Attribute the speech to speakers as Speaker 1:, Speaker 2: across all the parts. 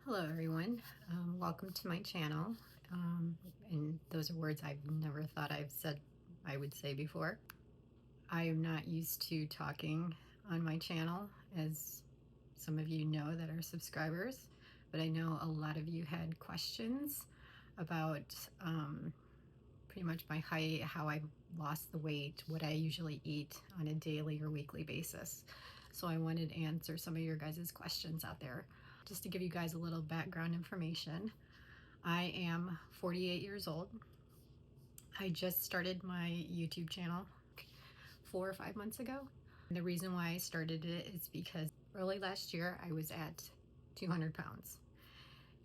Speaker 1: Hello everyone, welcome to my channel. And those are words I've never thought I would say before. I am not used to talking on my channel, as some of you know that are subscribers, but I know a lot of you had questions about pretty much my height, how I lost the weight, what I usually eat on a daily or weekly basis. So I wanted to answer some of your guys' questions out there. Just to give you guys a little background information, I am 48 years old. I just started my YouTube channel 4 or 5 months ago. And the reason why I started it is because early last year I was at 200 pounds.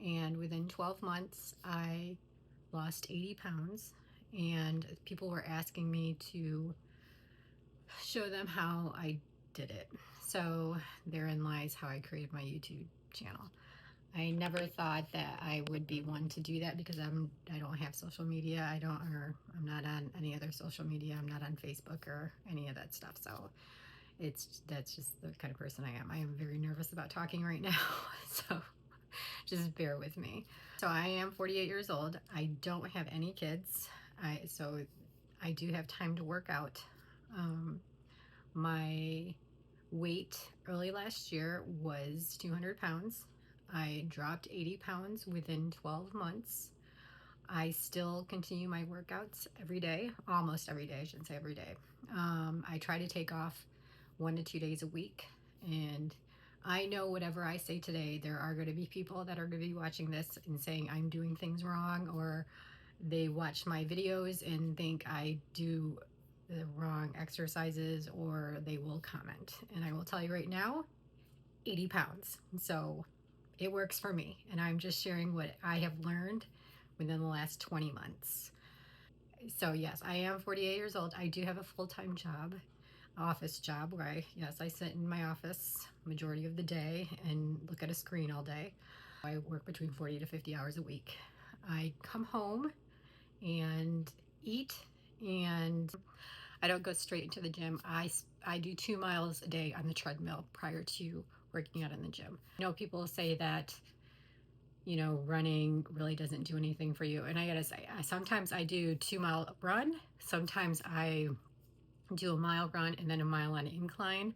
Speaker 1: And within 12 months, I lost 80 pounds. And people were asking me to show them how I did it. So therein lies how I created my YouTube channel. I never thought that I would be one to do that because I don't have social media. I'm not on any other social media. I'm not on Facebook or any of that stuff. So that's just the kind of person I am. I am very nervous about talking right now. So just bear with me. So I am 48 years old. I don't have any kids. So I do have time to work out. My weight early last year was 200 pounds. I dropped 80 pounds within 12 months. I still continue my workouts every day, almost every day, I shouldn't say every day. I try to take off 1 to 2 days a week. And I know whatever I say today, there are going to be people that are going to be watching this and saying I'm doing things wrong, or they watch my videos and think I do the wrong exercises, or they will comment. And I will tell you right now, 80 pounds. So it works for me. And I'm just sharing what I have learned within the last 20 months. So yes, I am 48 years old. I do have a full-time job, office job, where I sit in my office majority of the day and look at a screen all day. I work between 40 to 50 hours a week. I come home and eat, and I don't go straight into the gym. I do 2 miles a day on the treadmill prior to working out in the gym. I know people say that, running really doesn't do anything for you. And I gotta say, sometimes I do 2 mile run. Sometimes I do a mile run and then a mile on incline.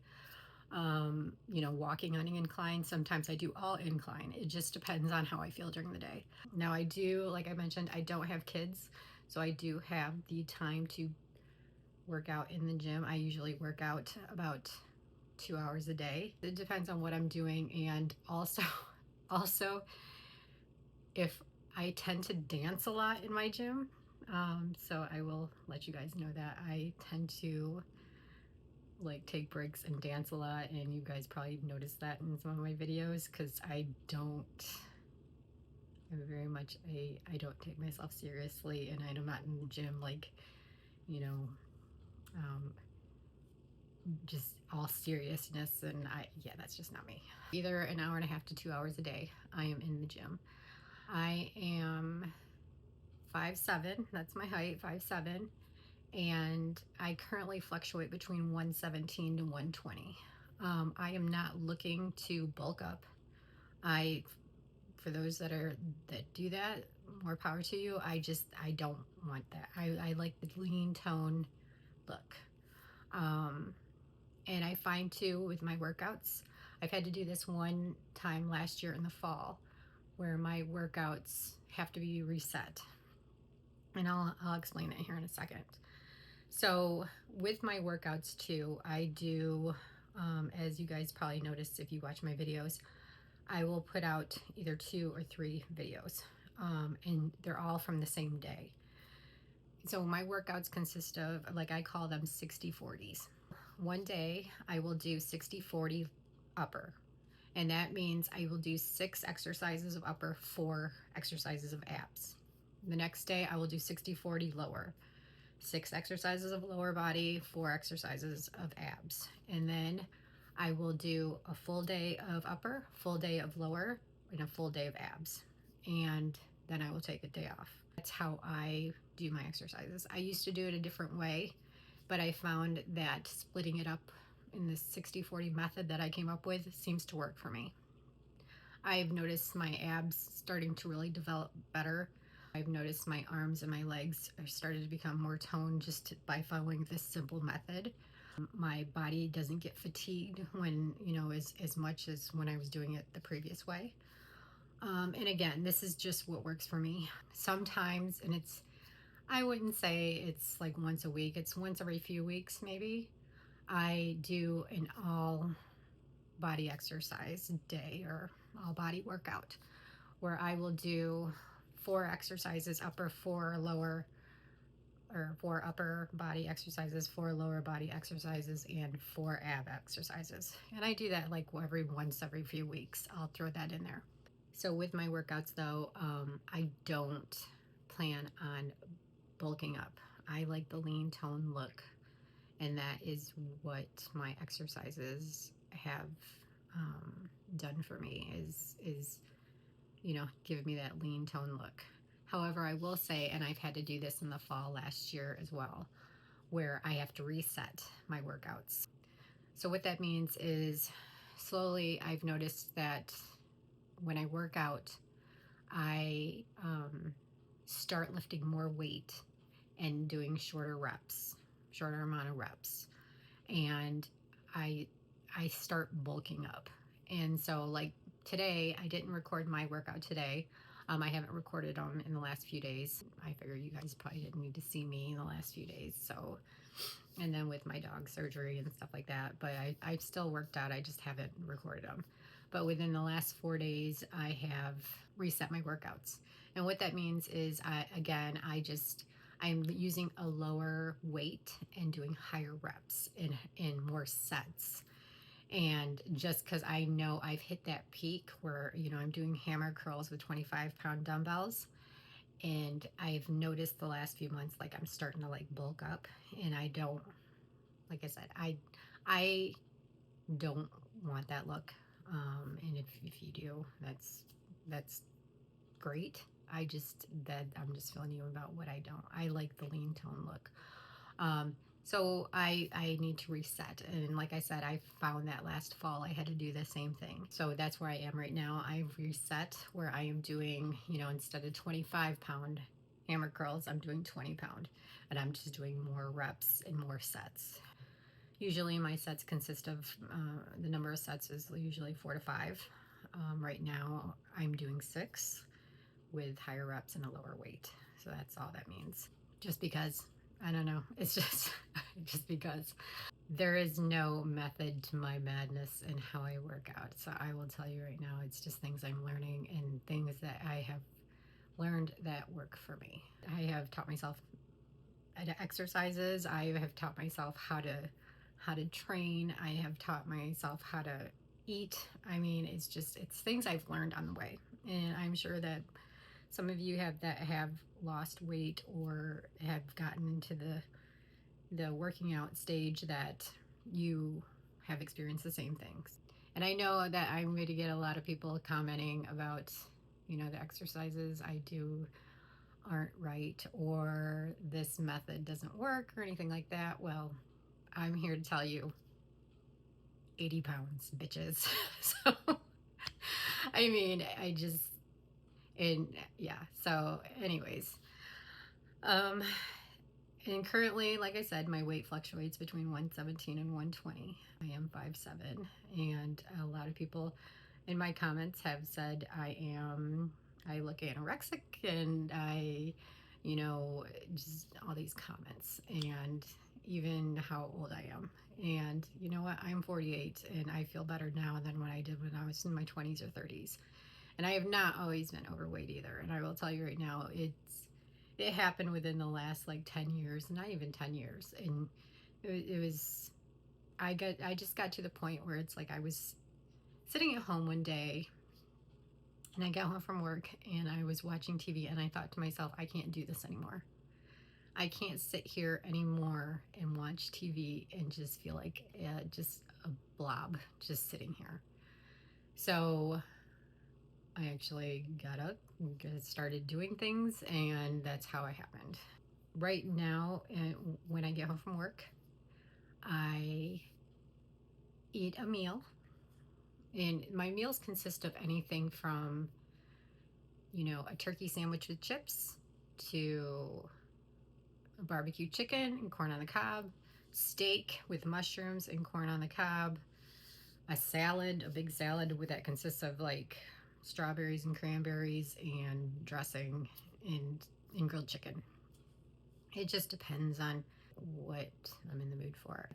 Speaker 1: Walking on an incline. Sometimes I do all incline. It just depends on how I feel during the day. Now I do, like I mentioned, I don't have kids, so I do have the time to work out in the gym. I usually work out about 2 hours a day. It depends on what I'm doing, and also if I tend to dance a lot in my gym. So I will let you guys know that I tend to like take breaks and dance a lot, and you guys probably noticed that in some of my videos, because I'm very much I don't take myself seriously, and I'm not in the gym like, you know, um, just all seriousness, and that's just not me. Either an hour and a half to 2 hours a day I am in the gym. I am 5'7", that's my height, 5'7", and I currently fluctuate between 117 to 120. I am not looking to bulk up. For those that do that, more power to you. I don't want that. I like the lean tone look. And I find too with my workouts, I've had to do this one time last year in the fall where my workouts have to be reset. And I'll explain that here in a second. So with my workouts too, I do, as you guys probably noticed if you watch my videos, I will put out either 2 or 3 videos, and they're all from the same day. So my workouts consist of, like I call them 60-40s. One day I will do 60-40 upper, and that means I will do 6 exercises of upper, 4 exercises of abs. The next day I will do 60-40 lower, 6 exercises of lower body, 4 exercises of abs. And then I will do a full day of upper, full day of lower, and a full day of abs. And then I will take a day off. That's how I do my exercises. I used to do it a different way, but I found that splitting it up in this 60-40 method that I came up with seems to work for me. I've noticed my abs starting to really develop better. I've noticed my arms and my legs are starting to become more toned just by following this simple method. My body doesn't get fatigued when, as much as when I was doing it the previous way. And again, this is just what works for me. Sometimes, and I wouldn't say it's like once a week, it's once every few weeks maybe. I do an all body exercise day or all body workout where I will do 4 exercises, upper, 4 lower, or 4 upper body exercises, 4 lower body exercises, and 4 ab exercises. And I do that like once every few weeks. I'll throw that in there. So with my workouts though, I don't plan on bulking up. I like the lean tone look, and that is what my exercises have done for me. Is give me that lean tone look. However, I will say, and I've had to do this in the fall last year as well, where I have to reset my workouts. So what that means is slowly I've noticed that when I work out, I start lifting more weight and doing shorter amount of reps, and I start bulking up. And so like today, I didn't record my workout today. I haven't recorded them in the last few days. I figured you guys probably didn't need to see me in the last few days. So, and then with my dog surgery and stuff like that, but I've still worked out. I just haven't recorded them. But within the last 4 days, I have reset my workouts. And what that means is, I'm using a lower weight and doing higher reps in more sets. And just because I know I've hit that peak where, I'm doing hammer curls with 25-pound dumbbells. And I've noticed the last few months, like I'm starting to like bulk up, and I don't, like I said, I don't want that look. And if you do, that's great. I'm just filling you about what I don't. I like the lean tone look. So I need to reset. And like I said, I found that last fall I had to do the same thing. So that's where I am right now. I've reset where I am doing, instead of 25-pound hammer curls, I'm doing 20-pound. And I'm just doing more reps and more sets. Usually my sets consist of, the number of sets is usually 4 to 5. Right now I'm doing 6 with higher reps and a lower weight. So that's all that means. Just because, I don't know, it's just just because there is no method to my madness and how I work out. So I will tell you right now, it's just things I'm learning and things that I have learned that work for me. I have taught myself exercises. I have taught myself how to train. I have taught myself how to eat. I mean, it's things I've learned on the way. And I'm sure that some of you have lost weight or have gotten into the working out stage, that you have experienced the same things. And I know that I'm going to get a lot of people commenting about, the exercises I do aren't right, or this method doesn't work, or anything like that. Well, I'm here to tell you, 80 pounds, bitches. So, I mean, and yeah, so anyways, and currently, like I said, my weight fluctuates between 117 and 120. I am 5'7", and a lot of people in my comments have said I look anorexic, and just all these comments, and even how old I am. And you know what? I'm 48, and I feel better now than what I did when I was in my 20s or 30s. And I have not always been overweight either. And I will tell you right now, it happened within the last like 10 years, not even 10 years. And it was, I just got to the point where it's like I was sitting at home one day, and I got home from work and I was watching TV, and I thought to myself, I can't do this anymore. I can't sit here anymore and watch TV and just feel like just a blob just sitting here. So I actually got up and started doing things, and that's how it happened. Right now, when I get home from work, I eat a meal, And my meals consist of anything from, a turkey sandwich with chips to a barbecue chicken and corn on the cob, steak with mushrooms and corn on the cob, a salad, a big salad that consists of like strawberries and cranberries and dressing and grilled chicken. It just depends on what I'm in the mood for.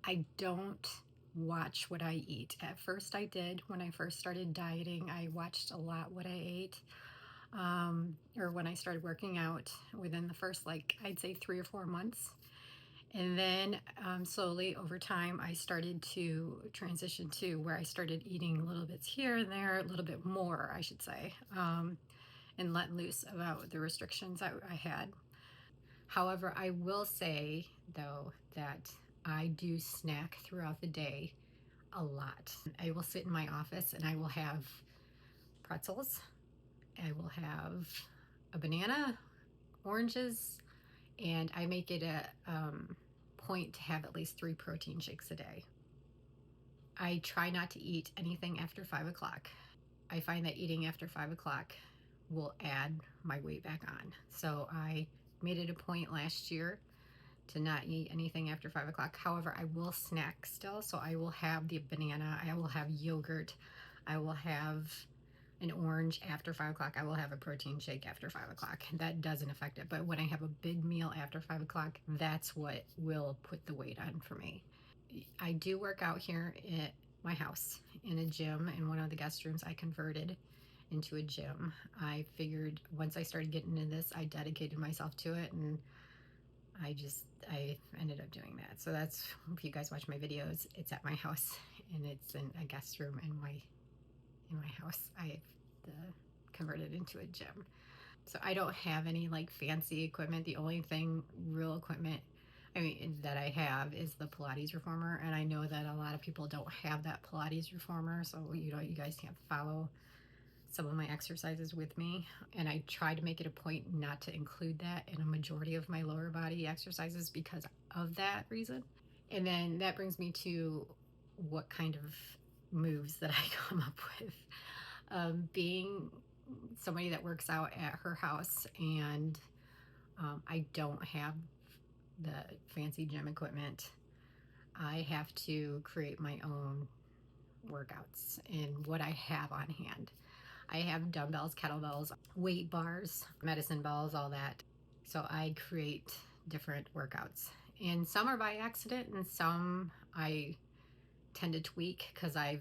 Speaker 1: I don't watch what I eat. At first I did. When I first started dieting, I watched a lot what I ate. Or when I started working out within the first, like, I'd say 3 or 4 months. And then slowly over time, I started to transition to where I started eating little bits here and there, a little bit more, I should say, and let loose about the restrictions I had. However, I will say, though, that I do snack throughout the day a lot. I will sit in my office and I will have pretzels, I will have a banana, oranges, and I make it a point to have at least 3 protein shakes a day. I try not to eat anything after 5 o'clock. I find that eating after 5 o'clock will add my weight back on. So I made it a point last year to not eat anything after 5 o'clock. However, I will snack still. So I will have the banana, I will have yogurt, I will have an orange after 5 o'clock. I will have a protein shake after 5 o'clock. That doesn't affect it. But when I have a big meal after 5 o'clock, that's what will put the weight on for me. I do work out here at my house in a gym. In one of the guest rooms, I converted into a gym. I figured once I started getting into this, I dedicated myself to it, and I ended up doing that. So that's, if you guys watch my videos, it's at my house, and it's in a guest room in my house. I've converted into a gym. So I don't have any like fancy equipment. The only thing, real equipment, that I have is the Pilates reformer, and I know that a lot of people don't have that Pilates reformer, so you guys can't follow some of my exercises with me, and I try to make it a point not to include that in a majority of my lower body exercises because of that reason. And then that brings me to what kind of moves that I come up with. Being somebody that works out at her house, and I don't have the fancy gym equipment, I have to create my own workouts and what I have on hand. I have dumbbells, kettlebells, weight bars, medicine balls, all that. So I create different workouts. And some are by accident and some I tend to tweak because I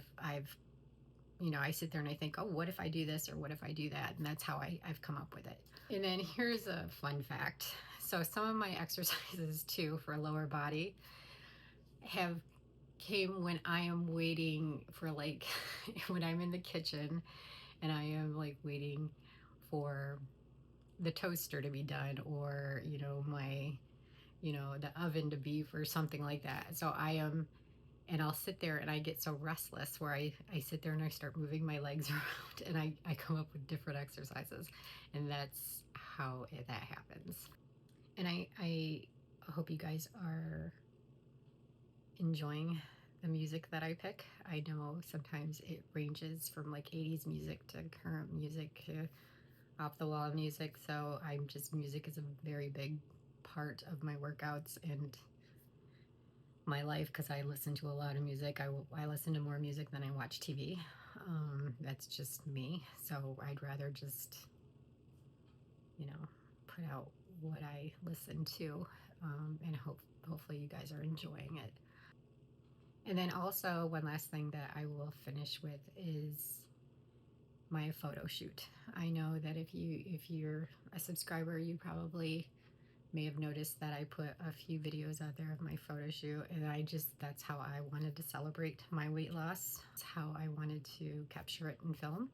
Speaker 1: sit there and I think, oh, what if I do this or what if I do that? And that's how I've come up with it. And then here's a fun fact. So some of my exercises too for lower body came when I am waiting for like, when I'm in the kitchen and I am like waiting for the toaster to be done, or, the oven to beep or something like that. So and I'll sit there and I get so restless where I sit there and I start moving my legs around, and I come up with different exercises, and that's how that happens. And I hope you guys are enjoying the music that I pick. I know sometimes it ranges from like 80s music to current music to off the wall music, so music is a very big part of my workouts and my life because I listen to a lot of music. I listen to more music than I watch TV. That's just me. So I'd rather just, put out what I listen to, and hopefully you guys are enjoying it. And then also one last thing that I will finish with is my photo shoot. I know that if you're a subscriber, you probably may have noticed that I put a few videos out there of my photo shoot, and that's how I wanted to celebrate my weight loss. It's how I wanted to capture it in film.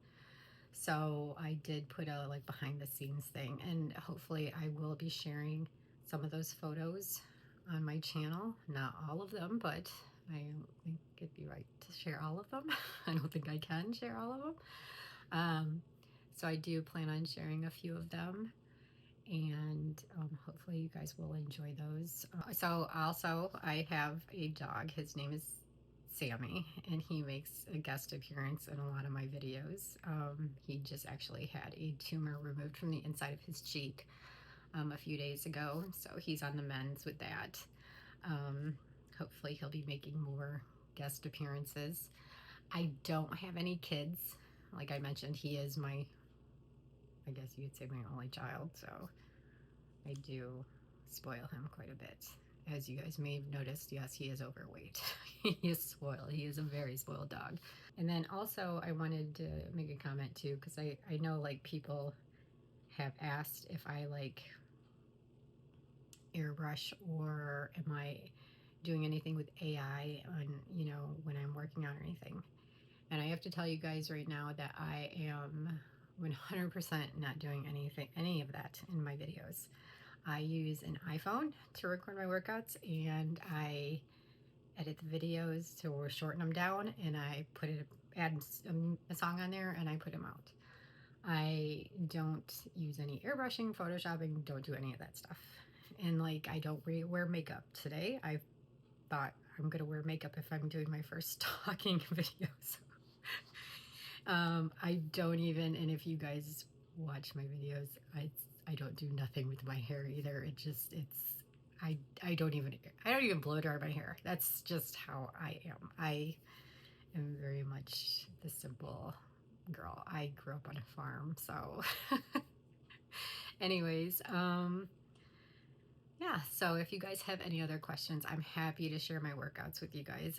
Speaker 1: So I did put a like behind the scenes thing, and hopefully I will be sharing some of those photos on my channel. Not all of them, but I don't think it'd be right to share all of them. I don't think I can share all of them. So I do plan on sharing a few of them, and hopefully you guys will enjoy those. So also I have a dog. His name is Sammy, and he makes a guest appearance in a lot of my videos. He just actually had a tumor removed from the inside of his cheek a few days ago, so he's on the mends with that. Um, Hopefully he'll be making more guest appearances. I don't have any kids. Like I mentioned, he is my, I guess you could say, my only child, so I do spoil him quite a bit. As you guys may have noticed, yes, he is overweight. He is spoiled. He is a very spoiled dog. And then also, I wanted to make a comment too, because I know like people have asked if I like airbrush, or am I doing anything with AI on, when I'm working on anything. And I have to tell you guys right now that I am 100% not doing any of that in my videos. I use an iPhone to record my workouts, and I edit the videos to shorten them down, and I add a song on there, and I put them out. I don't use any airbrushing, photoshopping, don't do any of that stuff. And like, I don't wear makeup. Today I thought I'm gonna wear makeup if I'm doing my first talking videos. I don't even, and if you guys watch my videos, I don't do nothing with my hair either. I don't even blow dry my hair. That's just how I am. I am very much the simple girl. I grew up on a farm, so anyways, yeah, so if you guys have any other questions, I'm happy to share my workouts with you guys.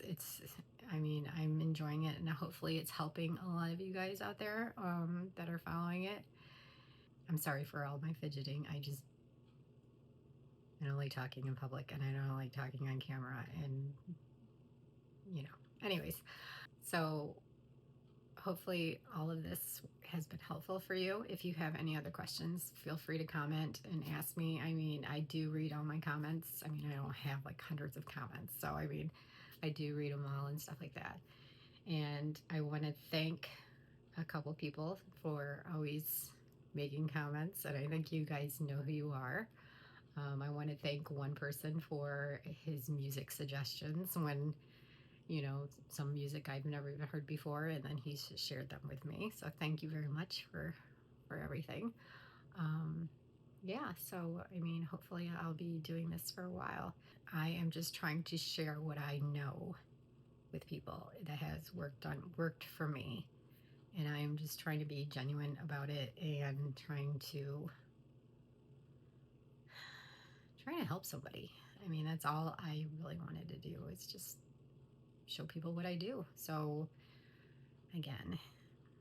Speaker 1: I'm enjoying it, and hopefully it's helping a lot of you guys out there that are following it. I'm sorry for all my fidgeting. I don't like talking in public, and I don't like talking on camera, and anyways. So hopefully all of this has been helpful for you. If you have any other questions, feel free to comment and ask me. I do read all my comments. I don't have like hundreds of comments, so I do read them all and stuff like that. And I want to thank a couple people for always making comments, and I think you guys know who you are. I want to thank one person for his music suggestions when some music I've never even heard before, and then he's shared them with me. So thank you very much for everything. Yeah, so hopefully I'll be doing this for a while. I am just trying to share what I know with people that has worked for me, and I am just trying to be genuine about it, and trying to help somebody. That's all I really wanted to do, is just show people what I do. So again,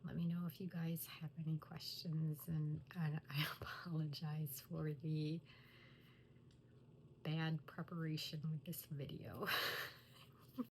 Speaker 1: let me know if you guys have any questions, and I apologize for the bad preparation with this video.